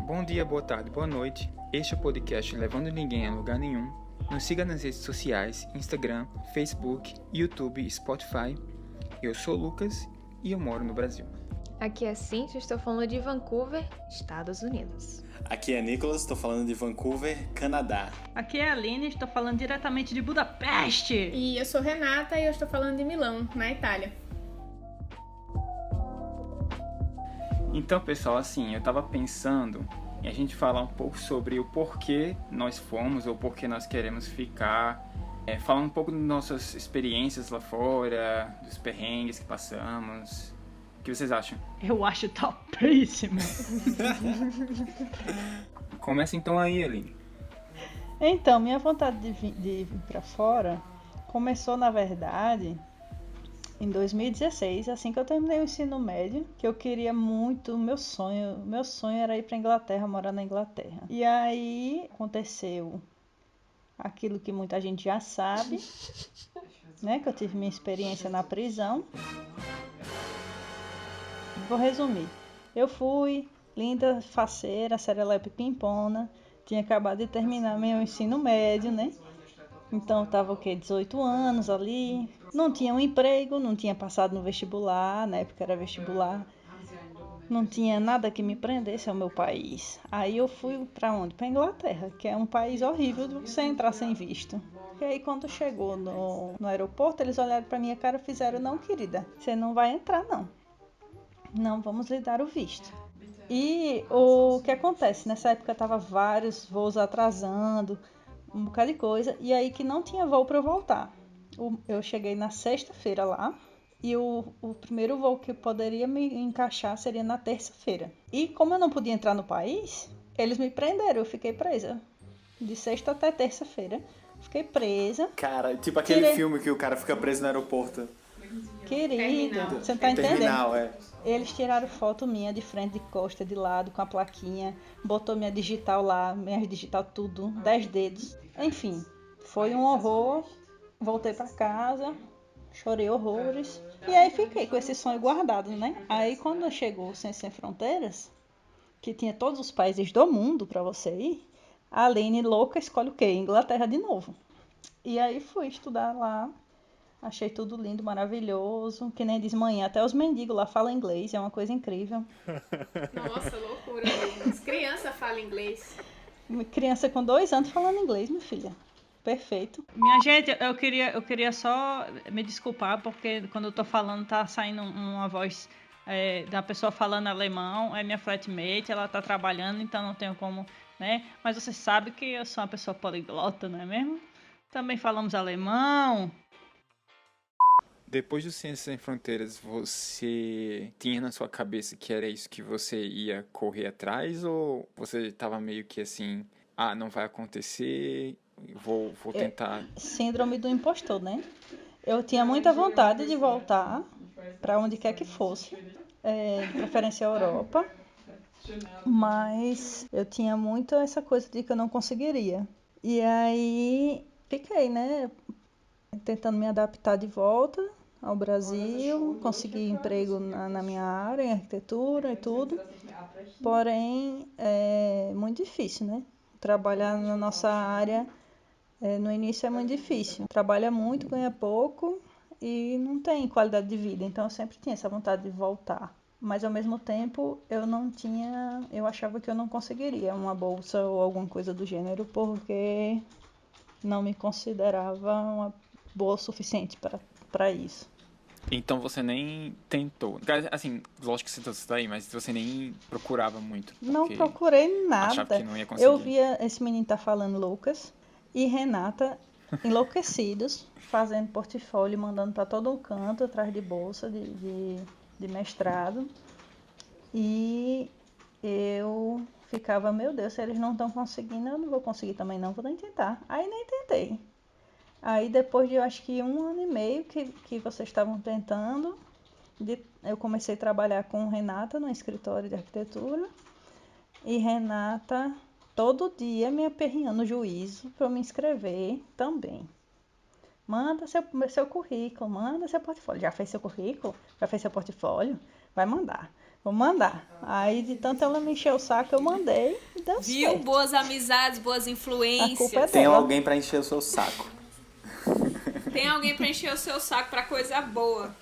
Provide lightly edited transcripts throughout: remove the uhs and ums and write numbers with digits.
Bom dia, boa tarde, boa noite. Este é o podcast Levando Ninguém a Lugar Nenhum. Nos siga nas redes sociais, Instagram, Facebook, YouTube e Spotify. Eu sou o Lucas e eu moro no Brasil. Aqui é Cintia, estou falando de Vancouver, Estados Unidos. Aqui é Nicolas, estou falando de Vancouver, Canadá. Aqui é a Aline, estou falando diretamente de Budapeste. E eu sou Renata e eu estou falando de Milão, na Itália. Então, pessoal, assim, eu tava pensando em a gente falar um pouco sobre o porquê nós fomos ou porquê nós queremos ficar. Falar um pouco das nossas experiências lá fora, dos perrengues que passamos. O que vocês acham? Eu acho topíssimo. Começa então aí, Aline. Então, minha vontade de vir para fora começou, na verdade, em 2016, assim que eu terminei o ensino médio, que eu queria muito, meu sonho era ir para Inglaterra, morar na Inglaterra. E aí aconteceu aquilo que muita gente já sabe, né, que eu tive minha experiência na prisão. Vou resumir. Eu fui linda, faceira, serelepe pimpona, tinha acabado de terminar meu ensino médio, né? Então eu tava 18 anos ali, não tinha um emprego, não tinha passado no vestibular, na época era vestibular, não tinha nada que me prendesse ao meu país. Aí eu fui para onde? Para Inglaterra, que é um país horrível de você entrar sem visto. E aí quando chegou no aeroporto, eles olharam para minha cara e fizeram: não, querida, você não vai entrar não. Não vamos lhe dar o visto. E o que acontece? Nessa época tava vários voos atrasando, um bocado de coisa, e aí que não tinha voo para eu voltar. Eu cheguei na sexta-feira lá, e o primeiro voo que poderia me encaixar seria na terça-feira. E como eu não podia entrar no país, eles me prenderam, eu fiquei presa. De sexta até terça-feira, fiquei presa. Cara, tipo aquele filme que o cara fica preso no aeroporto. Querido, você tá entendendo? Terminal, é. Eles tiraram foto minha de frente, de costa, de lado, com a plaquinha, botou minha digital lá, minha digital tudo, 10 dedos. Enfim, foi um horror. Voltei pra casa, chorei horrores. E aí fiquei com esse sonho guardado, né? Aí quando chegou o Ciências Sem Fronteiras, que tinha todos os países do mundo pra você ir, a Aline louca escolhe o quê? Inglaterra de novo. E aí fui estudar lá. Achei tudo lindo, maravilhoso. Que nem diz manhã, até os mendigos lá falam inglês, é uma coisa incrível. Nossa, loucura mesmo. As crianças falam inglês. Criança com 2 anos falando inglês, minha filha. Perfeito. Minha gente, eu queria só me desculpar, porque quando eu tô falando tá saindo uma voz da pessoa falando alemão. É minha flatmate, ela tá trabalhando, então não tenho como, né? Mas você sabe que eu sou uma pessoa poliglota, não é mesmo? Também falamos alemão. Depois do Ciências Sem Fronteiras, você tinha na sua cabeça que era isso que você ia correr atrás? Ou você estava meio que assim, não vai acontecer, vou tentar? Síndrome do impostor, né? Eu tinha muita vontade de voltar para onde quer que fosse, de preferência a Europa, mas eu tinha muito essa coisa de que eu não conseguiria. E aí fiquei, né, tentando me adaptar de volta ao Brasil, consegui emprego na minha área, em arquitetura e tudo. Porém, é muito difícil, né? Trabalhar na nossa área, no início é muito difícil. Trabalha muito, ganha pouco e não tem qualidade de vida. Então, eu sempre tinha essa vontade de voltar. Mas, ao mesmo tempo, eu achava que eu não conseguiria uma bolsa ou alguma coisa do gênero, porque não me considerava uma boa o suficiente para isso. Então você nem tentou. Assim, lógico que você tentou isso daí, mas você nem procurava muito. Não procurei nada. Achava que não ia conseguir. Eu via esse menino tá falando, Lucas e Renata, enlouquecidos, fazendo portfólio, mandando para todo um canto, atrás de bolsa de mestrado. E eu ficava, meu Deus, se eles não estão conseguindo, eu não vou conseguir também não, vou nem tentar. Aí nem tentei. Aí depois de, eu acho que 1 ano e meio que vocês estavam tentando, eu comecei a trabalhar com Renata no escritório de arquitetura. E Renata todo dia me aperreando no juízo para eu me inscrever também. Manda seu currículo, manda seu portfólio. Já fez seu currículo? Já fez seu portfólio? Vai mandar. Vou mandar. Aí, de tanto ela me encher o saco, eu mandei e deu Viu? certo. Boas amizades, boas A culpa é influências. Tem dela. alguém pra encher o seu saco. Tem alguém pra encher o seu saco pra coisa boa.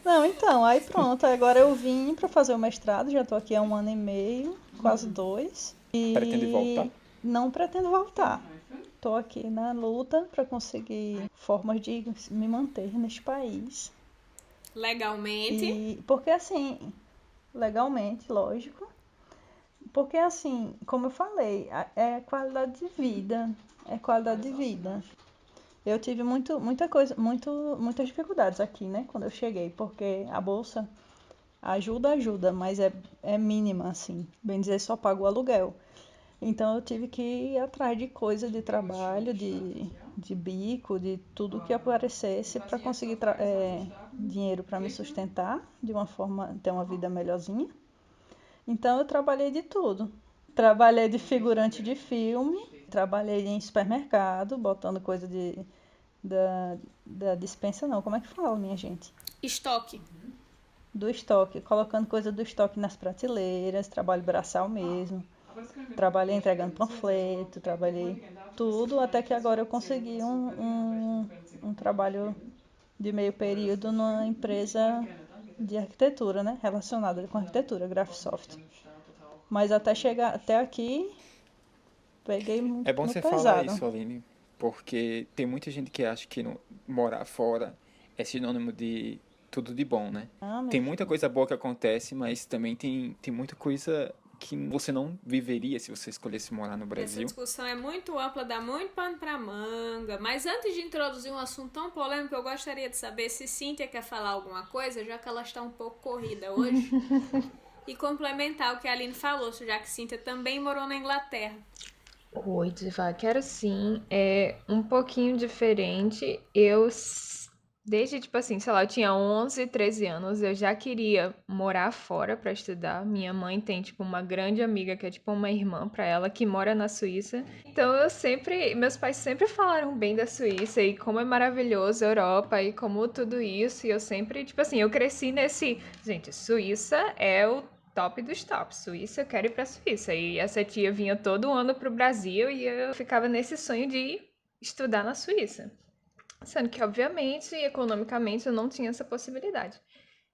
Não, então, aí pronto. Agora eu vim pra fazer o mestrado, já tô aqui há 1 ano e meio, quase 2. E Pretende voltar? não pretendo voltar. Tô aqui na luta pra conseguir formas de me manter neste país. Legalmente. E porque assim, legalmente, lógico. Porque assim, como eu falei, é qualidade de vida. É qualidade de vida. Eu tive muitas dificuldades aqui, né, quando eu cheguei, porque a bolsa ajuda, mas é mínima, assim. Bem dizer, só pago o aluguel. Então eu tive que ir atrás de coisa de trabalho, de bico, de tudo que aparecesse para conseguir dinheiro para me sustentar, de uma forma, ter uma vida melhorzinha. Então eu trabalhei de tudo. Trabalhei de figurante de filme, trabalhei em supermercado, botando coisa da dispensa, não, como é que fala, minha gente? Estoque. Do estoque, colocando coisa do estoque nas prateleiras, trabalho braçal mesmo. Trabalhei entregando panfleto, trabalhei tudo, até que agora eu consegui um trabalho de meio período numa empresa de arquitetura, né? Relacionada com arquitetura, Graphisoft. Mas até chegar até aqui, peguei É bom no você falar pesado. isso, Aline, porque tem muita gente que acha que morar fora é sinônimo de tudo de bom, né? Ah, meu Tem muita filho. coisa boa que acontece, mas também tem muita coisa que você não viveria se você escolhesse morar no Essa Brasil. discussão é muito ampla, dá muito pano pra manga. Mas antes de introduzir um assunto tão polêmico, eu gostaria de saber se Cíntia quer falar alguma coisa, já que ela está um pouco corrida hoje. E complementar o que a Aline falou, já que Cíntia também morou na Inglaterra. Oi, Diva, quero sim. É um pouquinho diferente. Desde, tipo assim, sei lá, eu tinha 11, 13 anos, eu já queria morar fora pra estudar. Minha mãe tem, tipo, uma grande amiga que é, tipo, uma irmã pra ela que mora na Suíça. Então, meus pais sempre falaram bem da Suíça e como é maravilhoso a Europa e como tudo isso. E eu sempre, tipo assim, eu cresci gente, Suíça é o top dos tops. Suíça, eu quero ir pra Suíça. E essa tia vinha todo ano pro Brasil e eu ficava nesse sonho de estudar na Suíça. Sendo que, obviamente, economicamente eu não tinha essa possibilidade.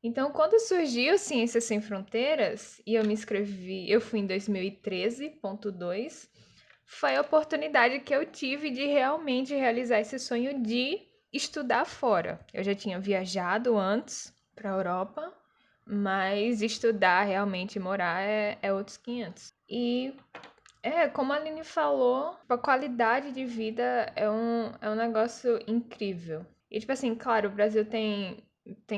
Então, quando surgiu Ciências Sem Fronteiras e eu me inscrevi, eu fui em 2013.2, foi a oportunidade que eu tive de realmente realizar esse sonho de estudar fora. Eu já tinha viajado antes para a Europa, mas estudar realmente, morar é outros 500. E como a Aline falou, a qualidade de vida é um negócio incrível. E, tipo assim, claro, o Brasil tem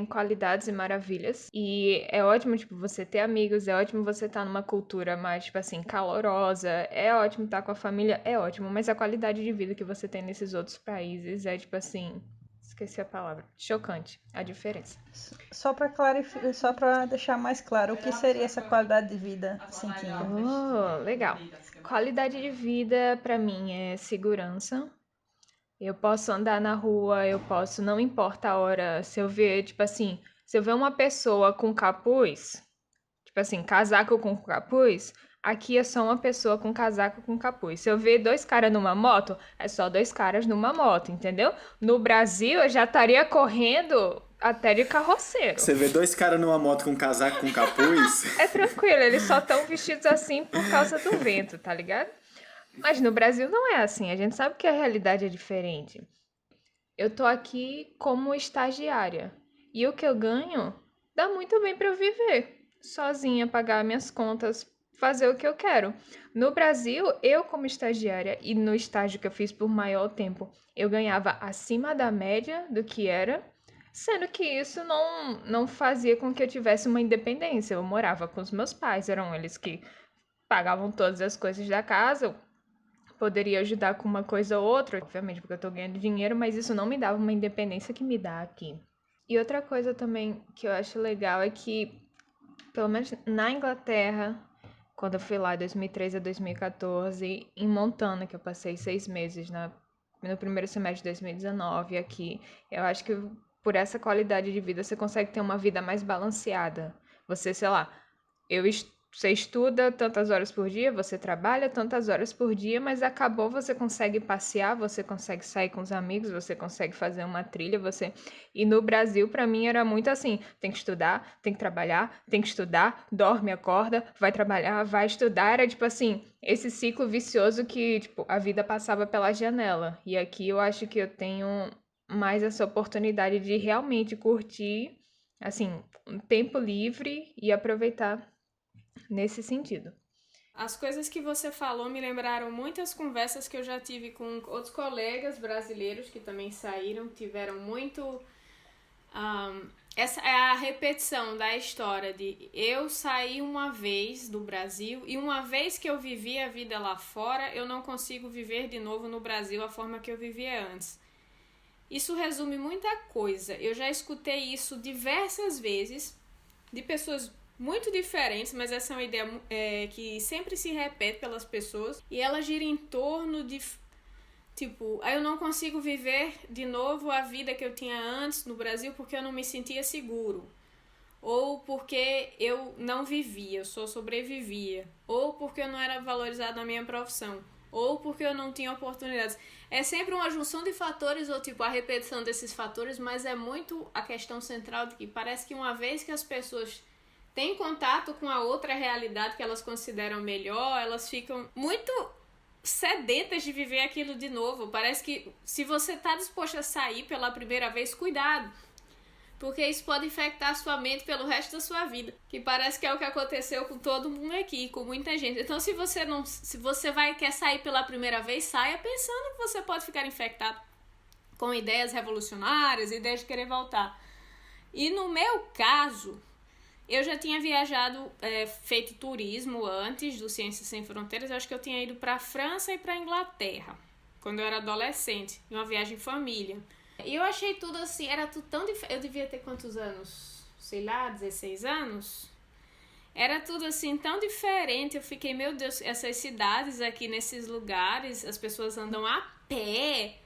qualidades e maravilhas. E é ótimo, tipo, você ter amigos, é ótimo você estar numa cultura mais, tipo assim, calorosa, é ótimo estar com a família, é ótimo. Mas a qualidade de vida que você tem nesses outros países é, tipo assim, esqueci a palavra, chocante, a diferença. Só para clarificar, só para deixar mais claro, o que seria essa qualidade de vida, Cintinha? Oh, legal. Qualidade de vida pra mim é segurança. Eu posso andar na rua, eu posso, não importa a hora, se eu ver, tipo assim, se eu ver uma pessoa com capuz, tipo assim, casaco com capuz, aqui é só uma pessoa com casaco com capuz. Se eu ver dois caras numa moto, é só dois caras numa moto, entendeu? No Brasil, eu já estaria correndo até de carroceiro. Você vê dois caras numa moto com casaco com capuz? É tranquilo, eles só estão vestidos assim por causa do vento, tá ligado? Mas no Brasil não é assim, a gente sabe que a realidade é diferente. Eu tô aqui como estagiária e o que eu ganho dá muito bem para eu viver, sozinha, pagar minhas contas, fazer o que eu quero. No Brasil, eu como estagiária e no estágio que eu fiz por maior tempo, eu ganhava acima da média do que era, sendo que isso não fazia com que eu tivesse uma independência. Eu morava com os meus pais, eram eles que pagavam todas as coisas da casa, poderia ajudar com uma coisa ou outra, obviamente, porque eu tô ganhando dinheiro, mas isso não me dava uma independência que me dá aqui. E outra coisa também que eu acho legal é que, pelo menos na Inglaterra, quando eu fui lá de 2013 a 2014, em Montana, que eu passei 6 meses no primeiro semestre de 2019 aqui, eu acho que por essa qualidade de vida, você consegue ter uma vida mais balanceada. Você, sei lá, você estuda tantas horas por dia, você trabalha tantas horas por dia, mas acabou, você consegue passear, você consegue sair com os amigos, você consegue fazer uma trilha, E no Brasil, pra mim, era muito assim, tem que estudar, tem que trabalhar, tem que estudar, dorme, acorda, vai trabalhar, vai estudar, era tipo assim, esse ciclo vicioso que, tipo, a vida passava pela janela. E aqui eu acho que eu tenho mais essa oportunidade de realmente curtir, assim, um tempo livre e aproveitar nesse sentido. As coisas que você falou me lembraram muitas conversas que eu já tive com outros colegas brasileiros que também saíram, tiveram muito... essa é a repetição da história de eu saí uma vez do Brasil e uma vez que eu vivi a vida lá fora, eu não consigo viver de novo no Brasil a forma que eu vivia antes. Isso resume muita coisa. Eu já escutei isso diversas vezes de pessoas muito diferentes, mas essa é uma ideia que sempre se repete pelas pessoas e ela gira em torno de, tipo, eu não consigo viver de novo a vida que eu tinha antes no Brasil porque eu não me sentia seguro, ou porque eu não vivia, eu só sobrevivia, ou porque eu não era valorizado na minha profissão, ou porque eu não tinha oportunidades. É sempre uma junção de fatores ou tipo a repetição desses fatores, mas é muito a questão central de que parece que uma vez que as pessoas têm contato com a outra realidade que elas consideram melhor, elas ficam muito sedentas de viver aquilo de novo. Parece que se você está disposto a sair pela primeira vez, cuidado, porque isso pode infectar a sua mente pelo resto da sua vida, que parece que é o que aconteceu com todo mundo aqui, com muita gente. Então se você quer sair pela primeira vez, saia pensando que você pode ficar infectado com ideias revolucionárias, ideias de querer voltar. E no meu caso, eu já tinha viajado, feito turismo antes do Ciências Sem Fronteiras. Eu acho que eu tinha ido para a França e para a Inglaterra, quando eu era adolescente, em uma viagem em família. E eu achei tudo assim, era tudo tão diferente. Eu devia ter quantos anos? Sei lá, 16 anos? Era tudo assim tão diferente. Eu fiquei, meu Deus, essas cidades aqui, nesses lugares, as pessoas andam a pé,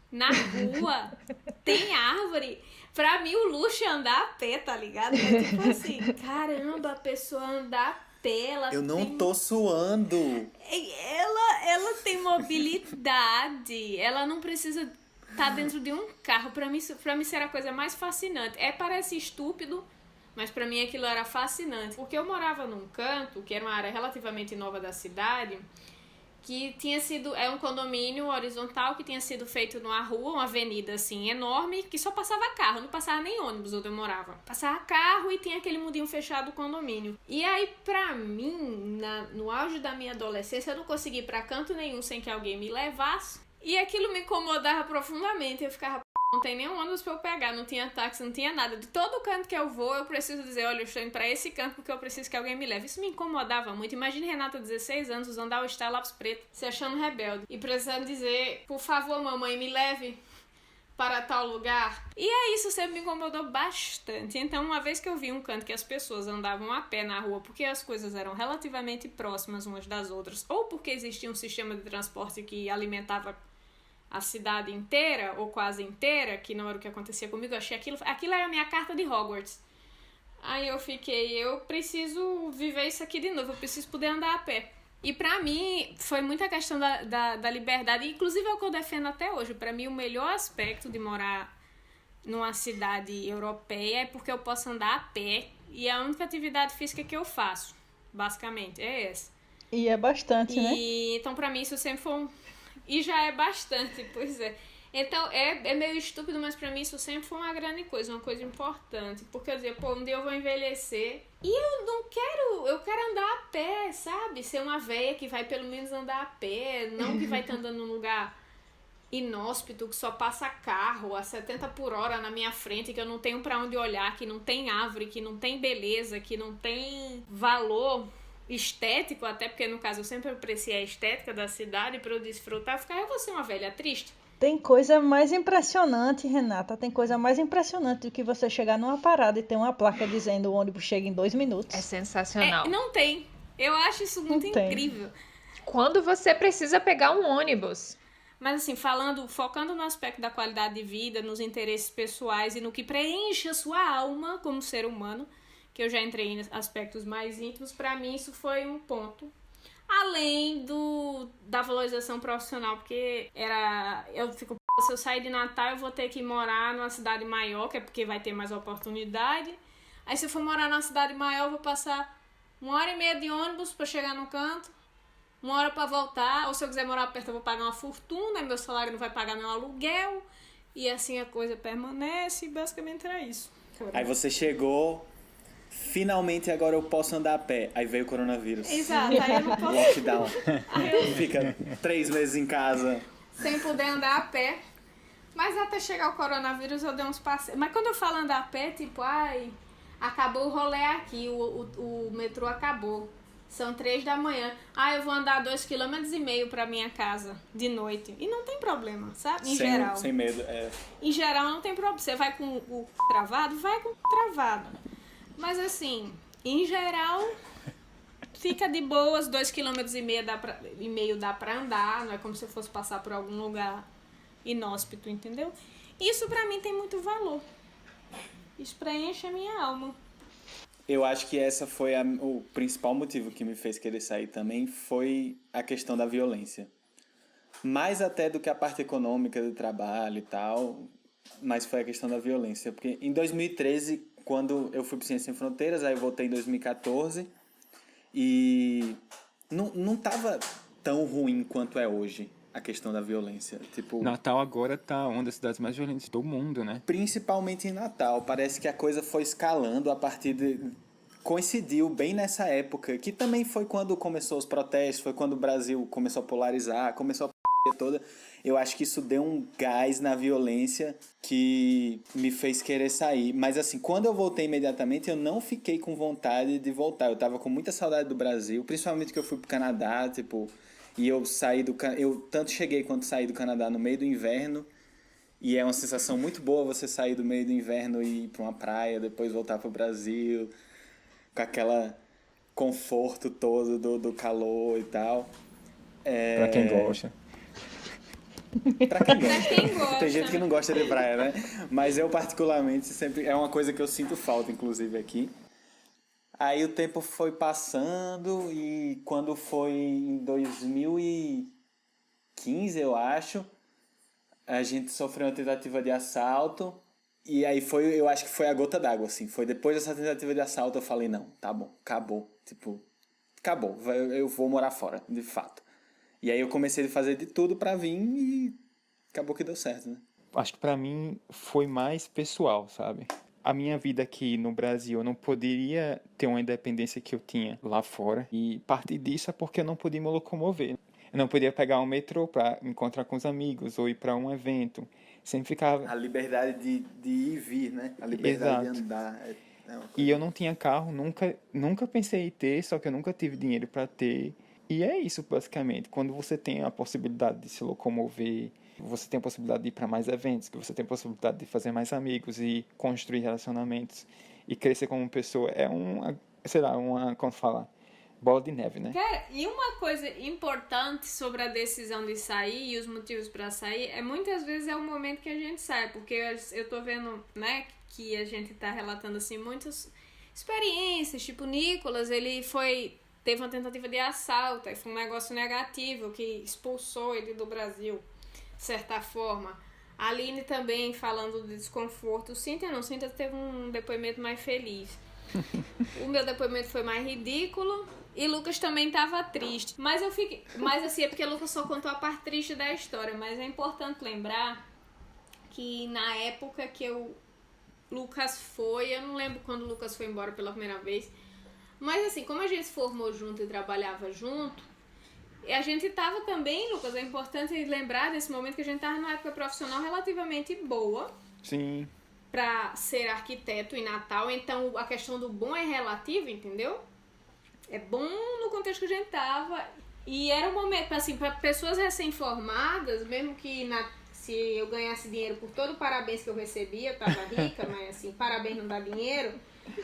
na rua, tem árvore. Pra mim, o luxo é andar a pé, tá ligado? É tipo assim, caramba, a pessoa andar a pé, Eu não tô suando. Ela tem mobilidade, ela não precisa estar dentro de um carro. Pra mim isso era a coisa mais fascinante. Parece estúpido, mas pra mim aquilo era fascinante. Porque eu morava num canto, que era uma área relativamente nova da cidade, que tinha sido, um condomínio horizontal que tinha sido feito numa rua, uma avenida assim enorme, que só passava carro, não passava nem ônibus onde eu morava. Passava carro e tinha aquele mundinho fechado do condomínio. E aí, pra mim, no auge da minha adolescência, eu não conseguia ir pra canto nenhum sem que alguém me levasse. E aquilo me incomodava profundamente. Eu ficava, não tem nenhum ônibus pra eu pegar, não tinha táxi, não tinha nada. De todo canto que eu vou, eu preciso dizer, olha, eu estou indo pra esse canto porque eu preciso que alguém me leve. Isso me incomodava muito. Imagine Renata, 16 anos, usando all-star, lápis preto, se achando rebelde. E precisando dizer, por favor, mamãe, me leve para tal lugar. E isso sempre me incomodou bastante. Então, uma vez que eu vi um canto que as pessoas andavam a pé na rua porque as coisas eram relativamente próximas umas das outras, ou porque existia um sistema de transporte que alimentava a cidade inteira, ou quase inteira, que não era o que acontecia comigo, eu achei aquilo era a minha carta de Hogwarts. Aí eu preciso viver isso aqui de novo, eu preciso poder andar a pé. E pra mim, foi muita questão da liberdade, inclusive é o que eu defendo até hoje. Pra mim, o melhor aspecto de morar numa cidade europeia é porque eu posso andar a pé, e a única atividade física que eu faço, basicamente, é essa. E é bastante, né? Então, pra mim, isso sempre foi E já é bastante, pois é. Então, é meio estúpido, mas pra mim isso sempre foi uma grande coisa, uma coisa importante. Porque eu dizia, um dia eu vou envelhecer e eu quero andar a pé, sabe? Ser uma véia que vai pelo menos andar a pé, não que vai estar andando num lugar inóspito, que só passa carro a 70 por hora na minha frente, que eu não tenho pra onde olhar, que não tem árvore, que não tem beleza, que não tem valor estético, até porque no caso eu sempre apreciei a estética da cidade pra eu desfrutar. Eu vou ser uma velha triste. Tem coisa mais impressionante, Renata, tem coisa mais impressionante do que você chegar numa parada e ter uma placa dizendo o ônibus chega em 2 minutos. É sensacional. Não tem. Eu acho isso muito incrível. Quando você precisa pegar um ônibus. Mas assim, focando no aspecto da qualidade de vida, nos interesses pessoais e no que preenche a sua alma como ser humano, que eu já entrei em aspectos mais íntimos, pra mim isso foi um ponto. Além da valorização profissional, porque eu fico, se eu sair de Natal eu vou ter que morar numa cidade maior, que é porque vai ter mais oportunidade. Aí se eu for morar numa cidade maior, eu vou passar 1h30 de ônibus pra chegar no canto, 1 hora pra voltar, ou se eu quiser morar perto eu vou pagar uma fortuna, meu salário não vai pagar meu aluguel, e assim a coisa permanece, e basicamente era isso. Aí você chegou, finalmente agora eu posso andar a pé. Aí veio o coronavírus. Exato, aí eu não posso... Lockdown. Aí eu Fica 3 meses em casa. sem poder andar a pé. Mas até chegar o coronavírus eu dei uns passeios. Mas quando eu falo andar a pé, tipo, acabou o rolê aqui, o metrô acabou. São 3 da manhã. Eu vou andar 2,5 km pra minha casa de noite. E não tem problema, sabe? Em geral. Sem medo, Em geral não tem problema. Você vai com o travado? Vai com o travado. Mas assim, em geral, fica de boas, 2,5 km dá pra andar. Não é como se eu fosse passar por algum lugar inóspito, entendeu? Isso pra mim tem muito valor. Isso preenche a minha alma. Eu acho que essa foi o principal motivo que me fez querer sair também, foi a questão da violência. Mais até do que a parte econômica do trabalho e tal, mas foi a questão da violência. Porque em 2013, quando eu fui pro Ciência Sem Fronteiras, aí eu voltei em 2014, e não tava tão ruim quanto é hoje a questão da violência. Tipo, Natal agora tá uma das cidades mais violentas do mundo, né? principalmente em Natal. Parece que a coisa foi escalando a partir de... Coincidiu bem nessa época, que também foi quando começou os protestos, foi quando o Brasil começou a polarizar, começou a toda. Eu acho que isso deu um gás na violência que me fez querer sair. Mas assim, quando eu voltei imediatamente, eu não fiquei com vontade de voltar. Eu tava com muita saudade do Brasil, principalmente que eu fui pro Canadá, tipo... E eu tanto cheguei quanto saí do Canadá no meio do inverno, e é uma sensação muito boa você sair do meio do inverno e ir para uma praia, depois voltar para o Brasil, com aquela conforto todo do calor e tal. Pra quem gosta. Pra quem gosta. Pra quem gosta. Tem gente que não gosta de praia, né? Mas eu particularmente sempre... É uma coisa que eu sinto falta, inclusive, aqui. Aí o tempo foi passando e quando foi em 2015, eu acho, a gente sofreu uma tentativa de assalto e aí eu acho que foi a gota d'água, assim. Foi depois dessa tentativa de assalto eu falei, não, tá bom, acabou. Tipo, acabou, eu vou morar fora, de fato. E aí eu comecei a fazer de tudo pra vir e acabou que deu certo, né? Acho que pra mim foi mais pessoal, sabe? A minha vida aqui no Brasil, eu não poderia ter uma independência que eu tinha lá fora. E parte disso é porque eu não podia me locomover. Eu não podia pegar um metrô para me encontrar com os amigos ou ir para um evento. Sempre ficava... A liberdade de ir e vir, né? A liberdade Exato. de andar. E eu não tinha carro, nunca pensei em ter, só que eu nunca tive dinheiro para ter. E é isso, basicamente. Quando você tem a possibilidade de se locomover... Você tem a possibilidade de ir para mais eventos, que você tem a possibilidade de fazer mais amigos e construir relacionamentos e crescer como pessoa. É como fala, bola de neve, né? Cara, e uma coisa importante sobre a decisão de sair e os motivos pra sair é muitas vezes é o momento que a gente sai, porque eu tô vendo, né, que a gente tá relatando assim muitas experiências, tipo o Nicolas, teve uma tentativa de assalto, aí foi um negócio negativo que expulsou ele do Brasil. De certa forma. A Aline também falando de desconforto. Cíntia teve um depoimento mais feliz. O meu depoimento foi mais ridículo. E Lucas também tava triste. Mas assim, é porque Lucas só contou a parte triste da história. Mas é importante lembrar que na época que Lucas foi, eu não lembro quando o Lucas foi embora pela primeira vez. Mas assim, como a gente se formou junto e trabalhava junto, e a gente tava também, Lucas, é importante lembrar desse momento que a gente tava numa época profissional relativamente boa. Sim. Pra ser arquiteto em Natal, então a questão do bom é relativa, entendeu? É bom no contexto que a gente tava. E era um momento, assim, pra pessoas recém-formadas, mesmo que se eu ganhasse dinheiro por todo o parabéns que eu recebia, eu tava rica, mas assim, parabéns não dá dinheiro.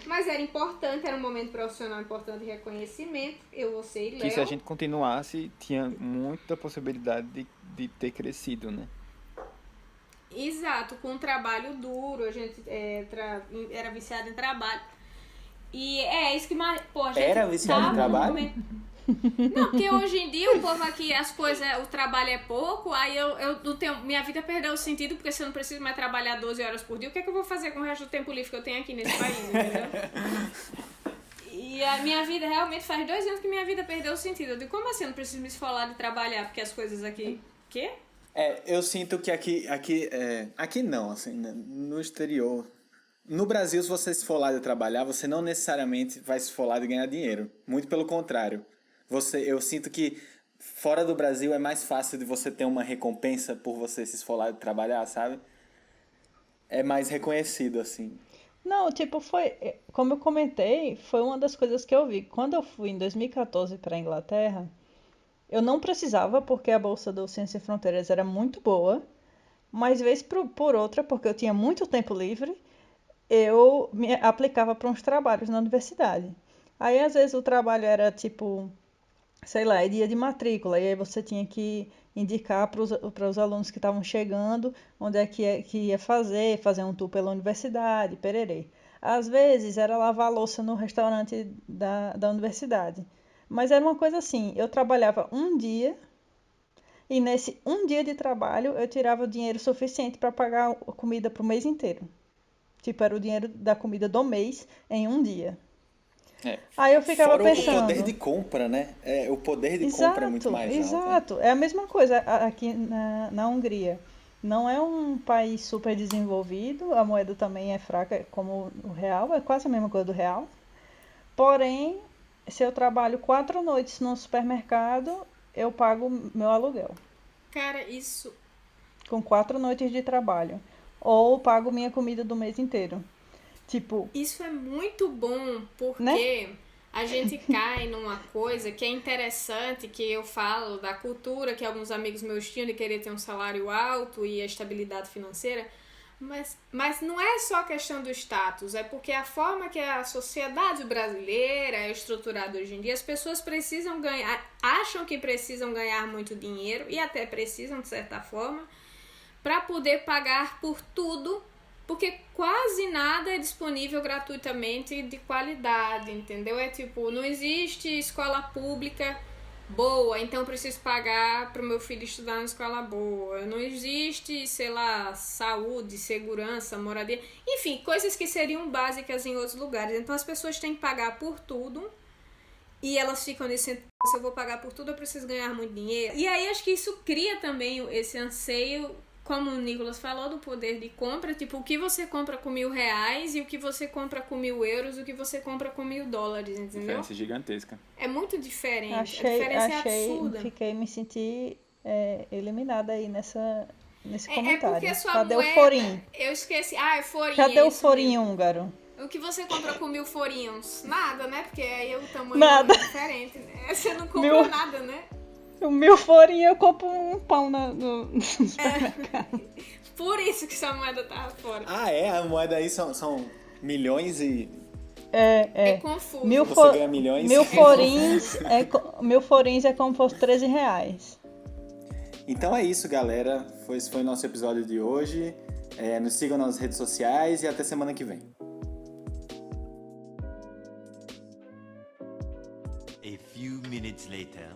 Mas era importante, era um momento profissional importante de reconhecimento. Eu, você e Léo. Que se a gente continuasse, tinha muita possibilidade de ter crescido, né? Exato, com um trabalho duro, a gente era viciado em trabalho. E é isso que mais. Pô, a gente Era viciado em trabalho? Não, porque hoje em dia o povo aqui, as coisas, o trabalho é pouco, aí eu não tenho. Minha vida perdeu o sentido porque se eu não preciso mais trabalhar 12 horas por dia, o que é que eu vou fazer com o resto do tempo livre que eu tenho aqui nesse país, entendeu? E a minha vida realmente faz 2 anos que minha vida perdeu o sentido. Eu digo, como assim eu não preciso me esfolar de trabalhar porque as coisas aqui. Quê? Eu sinto que aqui não, assim, né, no exterior. No Brasil, se você se for lá de trabalhar, você não necessariamente vai se for lá de ganhar dinheiro. Muito pelo contrário. Eu sinto que fora do Brasil é mais fácil de você ter uma recompensa por você se esfolar de trabalhar, sabe? É mais reconhecido, assim. Não, tipo, como eu comentei, foi uma das coisas que eu vi. Quando eu fui em 2014 para a Inglaterra, eu não precisava, porque a bolsa do Ciência Sem Fronteiras era muito boa, mas vez por outra, porque eu tinha muito tempo livre, eu me aplicava para uns trabalhos na universidade. Aí, às vezes, o trabalho era tipo, sei lá, é dia de matrícula, e aí você tinha que indicar para os alunos que estavam chegando onde é que ia fazer um tour pela universidade, pererê. Às vezes era lavar a louça no restaurante da universidade. Mas era uma coisa assim, eu trabalhava um dia e nesse um dia de trabalho eu tirava o dinheiro suficiente para pagar a comida para o mês inteiro. Tipo, era o dinheiro da comida do mês em um dia. Aí eu ficava Fora pensando... o poder de compra, né? O poder de compra é muito mais alto. Exato, é a mesma coisa aqui na Hungria. Não é um país super desenvolvido, a moeda também é fraca como o real, é quase a mesma coisa do real. Porém, se eu trabalho 4 noites no supermercado, eu pago meu aluguel. Cara, isso. Com 4 noites de trabalho. Ou pago minha comida do mês inteiro. Tipo... Isso é muito bom, porque né? a gente cai numa coisa que é interessante, que eu falo da cultura que alguns amigos meus tinham de querer ter um salário alto e a estabilidade financeira, mas não é só questão do status, é porque a forma que a sociedade brasileira é estruturada hoje em dia, as pessoas precisam ganhar, acham que precisam ganhar muito dinheiro, e até precisam de certa forma, para poder pagar por tudo, porque quase nada é disponível gratuitamente de qualidade, entendeu? É tipo, não existe escola pública boa, então eu preciso pagar para o meu filho estudar na escola boa. Não existe, sei lá, saúde, segurança, moradia, enfim, coisas que seriam básicas em outros lugares. Então as pessoas têm que pagar por tudo e elas ficam nesse... Se eu vou pagar por tudo, eu preciso ganhar muito dinheiro. E aí acho que isso cria também esse anseio, como o Nicolas falou, do poder de compra, tipo, o que você compra com R$1.000 e o que você compra com 1.000 euros, o que você compra com $1.000, entendeu? Diferença gigantesca. É muito diferente, a Achei, diferença é absurda. me senti eliminada aí nesse comentário. É porque sua Cadê moeda... o forinho? Eu esqueci. É forinho. Cadê o forinho forinho húngaro? O que você compra com 1.000 forinhos? Nada, né? Porque aí o tamanho Nada. é diferente, né? Você não compra nada, né? O 1.000 forinho eu compro um pão no supermercado. Por isso que sua moeda tava fora. A moeda aí são milhões e... É confuso. Você ganha milhões. 1.000 forins é como se fosse R$13. Então é isso, galera. Esse foi o nosso episódio de hoje. Nos sigam nas redes sociais e até semana que vem. A few minutes later.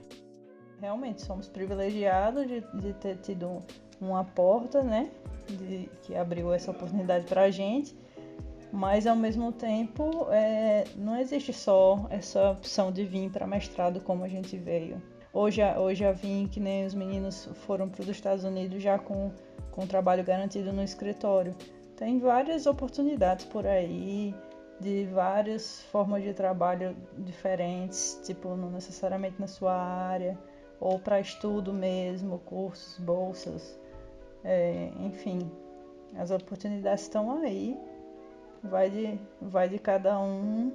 Realmente, somos privilegiados de ter tido uma porta, né? Que abriu essa oportunidade pra gente. Mas, ao mesmo tempo, não existe só essa opção de vir para mestrado como a gente veio. Hoje já vim, que nem os meninos foram para os Estados Unidos já com trabalho garantido no escritório. Tem várias oportunidades por aí, de várias formas de trabalho diferentes, tipo, não necessariamente na sua área, ou para estudo mesmo, cursos, bolsas, enfim. As oportunidades estão aí. Vai de cada um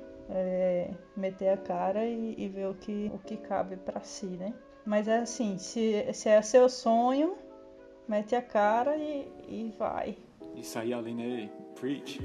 meter a cara e ver o que cabe pra si, né? Mas é assim, se é seu sonho, mete a cara e vai. Isso aí, Aline, preach.